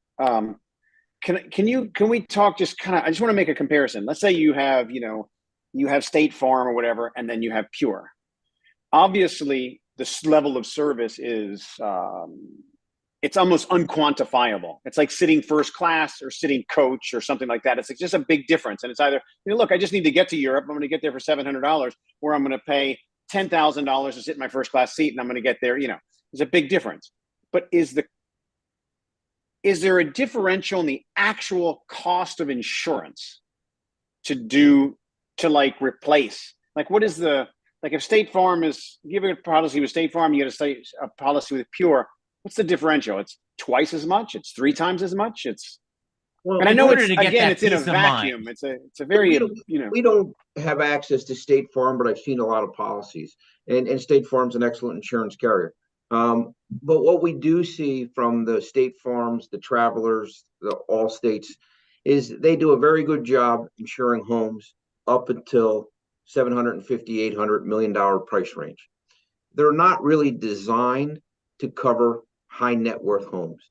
can we talk just kind of, I just want to make a comparison. Let's say you have State Farm or whatever, and then you have Pure. Obviously, this level of service is it's almost unquantifiable. It's like sitting first class or sitting coach or something like that. It's like just a big difference. And it's either, look, I just need to get to Europe. I'm going to get there for $700, or I'm going to pay $10,000 to sit in my first class seat, and I'm going to get there. There's a big difference. But is there a differential in the actual cost of insurance to replace? Like, what is if State Farm is, you have a policy with State Farm, you get a policy with Pure, what's the differential? It's twice as much? It's 3 times as much? And I know it's in a vacuum. It's a very, We don't have access to State Farm, but I've seen a lot of policies, and State Farm's an excellent insurance carrier. But what we do see from the State Farms, the Travelers, the Allstates, is they do a very good job insuring homes up until $750, $800 million price range. They're not really designed to cover high net worth homes,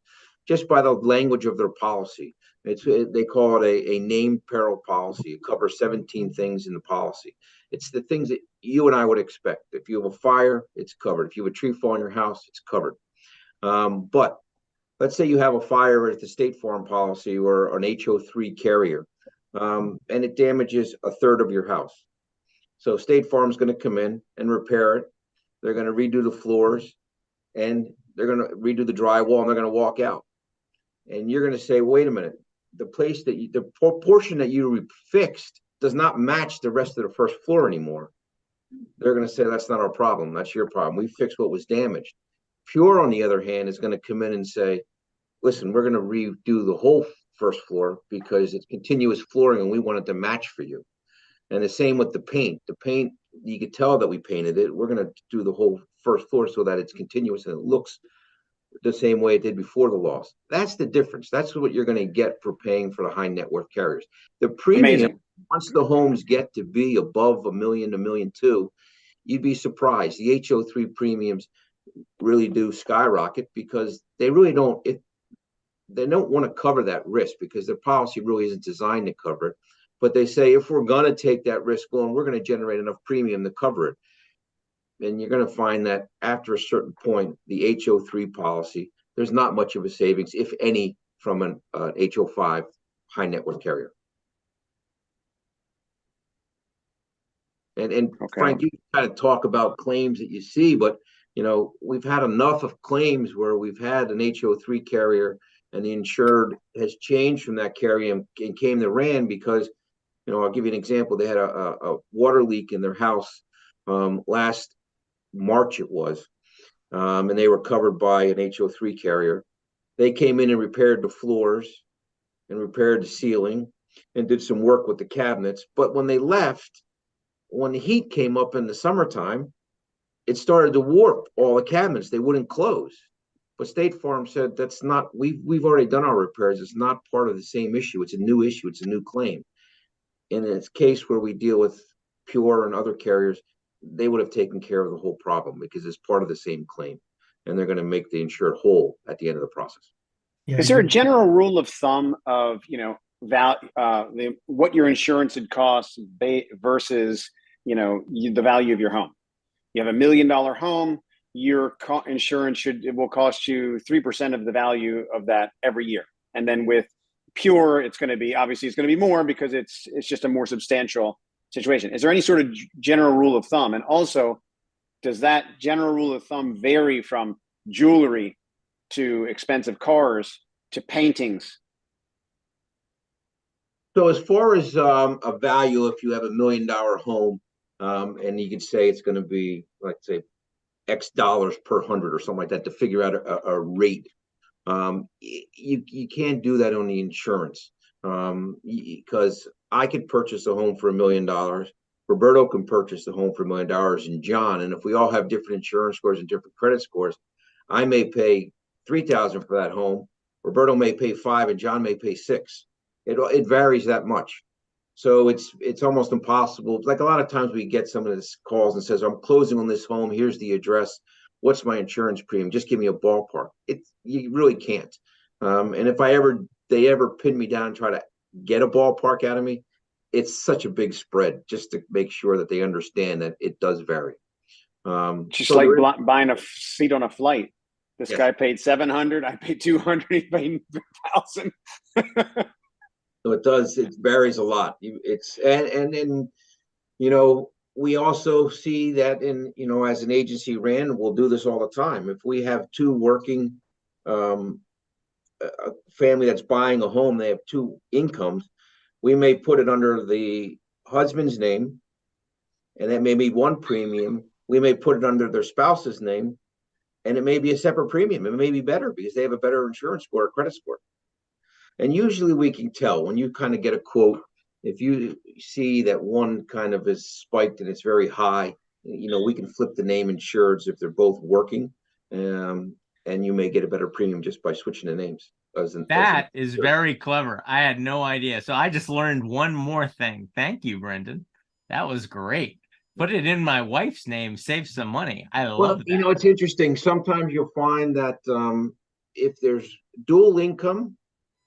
just by the language of their policy. They call it a named peril policy. It covers 17 things in the policy. It's the things that you and I would expect. If you have a fire, it's covered. If you have a tree fall in your house, it's covered. But let's say you have a fire at the State Farm policy or an HO3 carrier, and it damages a third of your house. So State Farm's going to come in and repair it. They're going to redo the floors, and they're going to redo the drywall, and they're going to walk out. And you're going to say, wait a minute, the portion that you fixed does not match the rest of the first floor anymore. They're going to say, that's not our problem. That's your problem. We fixed what was damaged. Pure, on the other hand, is going to come in and say, listen, we're going to redo the whole first floor because it's continuous flooring and we want it to match for you. And the same with the paint. The paint, you could tell that we painted it. We're going to do the whole first floor so that it's continuous and it looks the same way it did before the loss. That's the difference. That's what you're going to get for paying for the high net worth carriers. The premium, amazing. Once the homes get to be above $1 million, $1.2 million, you'd be surprised. The HO3 premiums really do skyrocket because they really don't. They don't want to cover that risk because their policy really isn't designed to cover it. But they say if we're going to take that risk on, we're going to generate enough premium to cover it. And you're going to find that after a certain point, the HO3 policy, there's not much of a savings, if any, from an HO5 high net worth carrier. And okay. Frank, you kind of talk about claims that you see, but we've had enough of claims where we've had an HO3 carrier and the insured has changed from that carrier and came to RAND because, I'll give you an example. They had a water leak in their house last March it was, and they were covered by an HO3 carrier. They came in and repaired the floors and repaired the ceiling and did some work with the cabinets. But when they left, when the heat came up in the summertime, it started to warp all the cabinets. They wouldn't close. But State Farm said that's not, we've already done our repairs. It's not part of the same issue. It's a new issue. It's a new claim. In this case where we deal with Pure and other carriers, they would have taken care of the whole problem because it's part of the same claim, and they're going to make the insured whole at the end of the process. Yeah. Is there a general rule of thumb of what your insurance would cost versus the value of your home? You have $1 million home. your insurance will cost you 3% of the value of that every year. And then with pure, it's going to be more because it's just a more substantial situation. Is there any sort of general rule of thumb? And also, does that general rule of thumb vary from jewelry to expensive cars to paintings? So as far as a value, if you have $1 million home, and you could say it's going to be, let's say, X dollars per 100 or something like that to figure out a rate. You can't do that on the insurance, because I could purchase a home for $1 million. Roberto can purchase a home for $1 million, and John. And if we all have different insurance scores and different credit scores, I may pay $3,000 for that home. Roberto may pay $5,000, and John may pay $6,000. It varies that much. So it's almost impossible. Like a lot of times we get some of this calls and says, I'm closing on this home. Here's the address. What's my insurance premium? Just give me a ballpark. You really can't. And if they ever pin me down and try to get a ballpark out of me, it's such a big spread just to make sure that they understand that it does vary. Just so like buying a seat on a flight. This Yes. guy paid $700. I paid $200. He paid $1,000. So it does. It varies a lot. We also see that as an agency, Rand, we'll do this all the time. If we have two working, a family that's buying a home, they have two incomes, we may put it under the husband's name, and that may be one premium. We may put it under their spouse's name, and it may be a separate premium. It may be better because they have a better insurance score or credit score. And usually we can tell when you kind of get a quote, if you see that one kind of is spiked and it's very high, we can flip the name insureds if they're both working, and you may get a better premium just by switching the names. That is very clever. I had no idea. So I just learned one more thing. Thank you, Brendan. That was great. Put it in my wife's name, save some money. I love that. It's interesting. Sometimes you'll find that if there's dual income,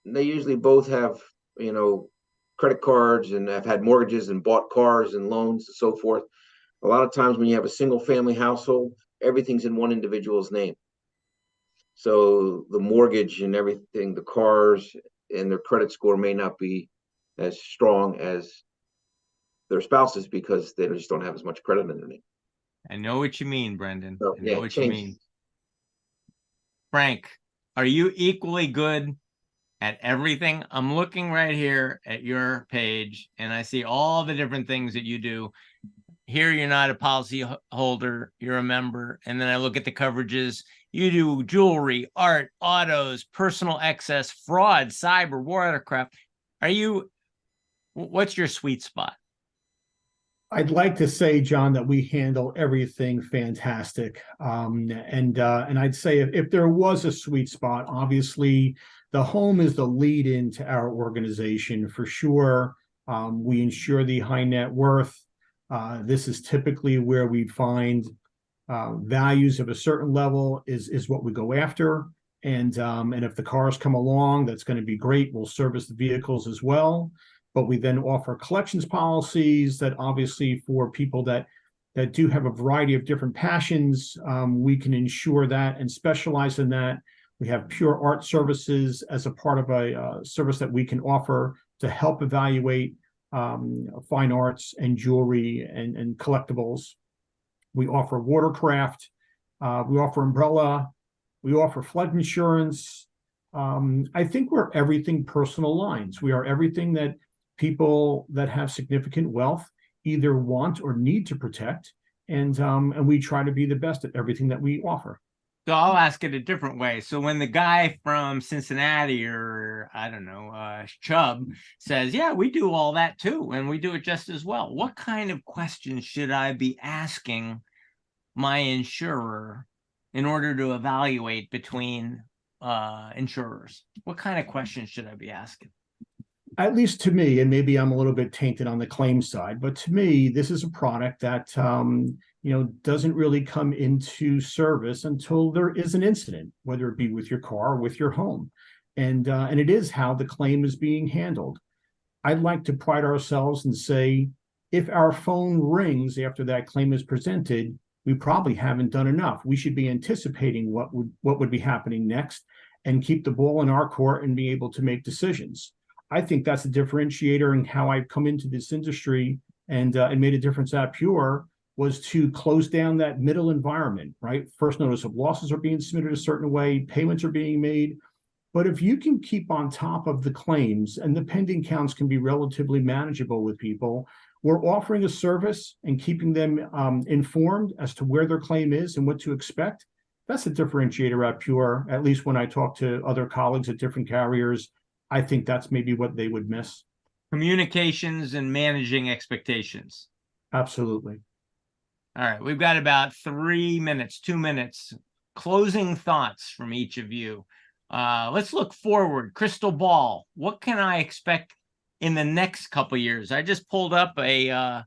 they usually both have, credit cards and have had mortgages and bought cars and loans and so forth. A lot of times when you have a single family household, everything's in one individual's name. So the mortgage and everything, the cars and their credit score may not be as strong as their spouses because they just don't have as much credit in their name. I know what you mean, Brendan. So, I know what you mean. Frank, are you equally good at everything? I'm looking right here at your page and I see all the different things that you do. Here, you're not a policy holder, you're a member. And then I look at the coverages. You do jewelry, art, autos, personal excess, fraud, cyber, watercraft. What's your sweet spot? I'd like to say, John, that we handle everything fantastic. And I'd say if there was a sweet spot, obviously the home is the lead into our organization for sure. We insure the high net worth. This is typically where we find values of a certain level is what we go after. And if the cars come along, that's going to be great. We'll service the vehicles as well. But we then offer collections policies that obviously for people that do have a variety of different passions, we can insure that and specialize in that. We have pure art services as a part of a service that we can offer to help evaluate fine arts and jewelry and collectibles. We offer watercraft, we offer umbrella, we offer flood insurance. I think we're everything personal lines. We are everything that people that have significant wealth either want or need to protect, and we try to be the best at everything that we offer. So I'll ask it a different way. So when the guy from Cincinnati or I don't know, Chubb says, yeah, we do all that too, and we do it just as well. What kind of questions should I be asking my insurer in order to evaluate between insurers? What kind of questions should I be asking? At least to me, and maybe I'm a little bit tainted on the claims side, but to me, this is a product that doesn't really come into service until there is an incident, whether it be with your car or with your home, and it is how the claim is being handled. I'd like to pride ourselves and say, if our phone rings after that claim is presented, we probably haven't done enough. We should be anticipating what would be happening next and keep the ball in our court and be able to make decisions. I think that's a differentiator in how I've come into this industry and made a difference at Pure, was to close down that middle environment, right? First notice of losses are being submitted a certain way, payments are being made. But if you can keep on top of the claims and the pending counts can be relatively manageable with people, we're offering a service and keeping them informed as to where their claim is and what to expect. That's a differentiator at Pure. At least when I talk to other colleagues at different carriers, I think that's maybe what they would miss. Communications and managing expectations. Absolutely. All right, we've got about 3 minutes, 2 minutes. Closing thoughts from each of you. Let's look forward. Crystal ball. What can I expect in the next couple of years? I just pulled up I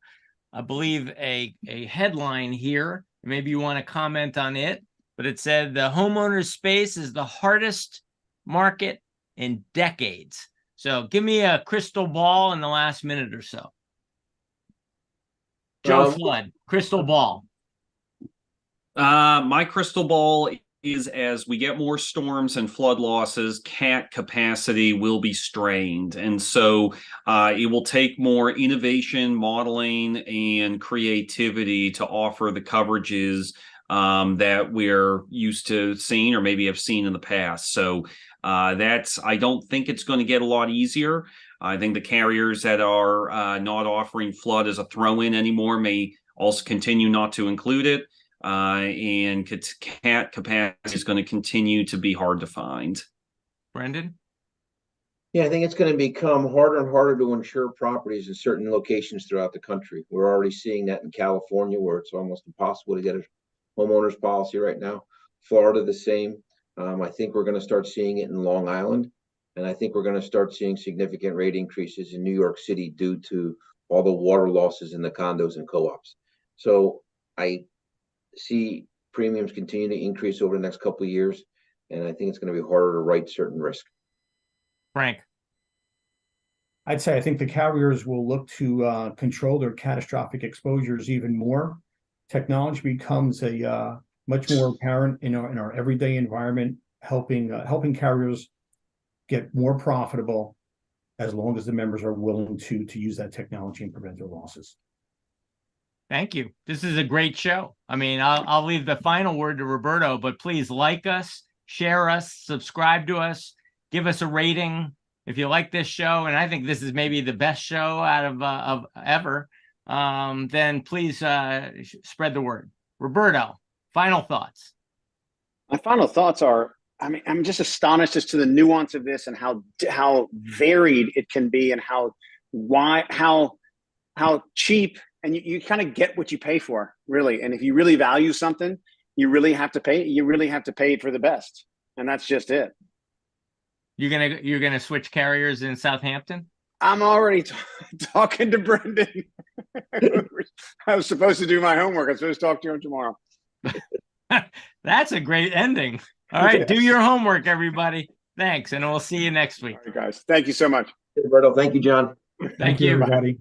believe a headline here. Maybe you want to comment on it, but it said the homeowners space is the hardest market in decades. So give me a crystal ball in the last minute or so. Joe Flood, crystal ball. My crystal ball is, as we get more storms and flood losses, cat capacity will be strained. And so it will take more innovation, modeling, and creativity to offer the coverages that we're used to seeing or maybe have seen in the past. So I don't think it's going to get a lot easier. I think the carriers that are not offering flood as a throw-in anymore may also continue not to include it. And cat capacity is going to continue to be hard to find. Brendan? Yeah, I think it's going to become harder and harder to insure properties in certain locations throughout the country. We're already seeing that in California, where it's almost impossible to get a homeowner's policy right now. Florida, the same. I think we're going to start seeing it in Long Island. And I think we're going to start seeing significant rate increases in New York City due to all the water losses in the condos and co-ops. So I see premiums continue to increase over the next couple of years, and I think it's going to be harder to write certain risk. Frank? I'd say I think the carriers will look to control their catastrophic exposures even more. Technology becomes a much more apparent in our everyday environment, helping carriers get more profitable as long as the members are willing to use that technology and prevent their losses. Thank you. This is a great show. I mean, I'll leave the final word to Roberto, but please like us, share us, subscribe to us, give us a rating if you like this show. And I think this is maybe the best show out of ever. Then please spread the word. Roberto, final thoughts. My final thoughts are, I mean, I'm just astonished as to the nuance of this and how varied it can be, and how cheap, and you kind of get what you pay for, really. And if you really value something, you really have to pay. You really have to pay it for the best, and that's just it. You're gonna switch carriers in Southampton? I'm already talking to Brendan. I was supposed to do my homework. I'm supposed to talk to him tomorrow. That's a great ending. All right, yes. Do your homework, everybody. Thanks, and we'll see you next week. All right, guys. Thank you so much. Roberto, thank you, John. Thank you, everybody.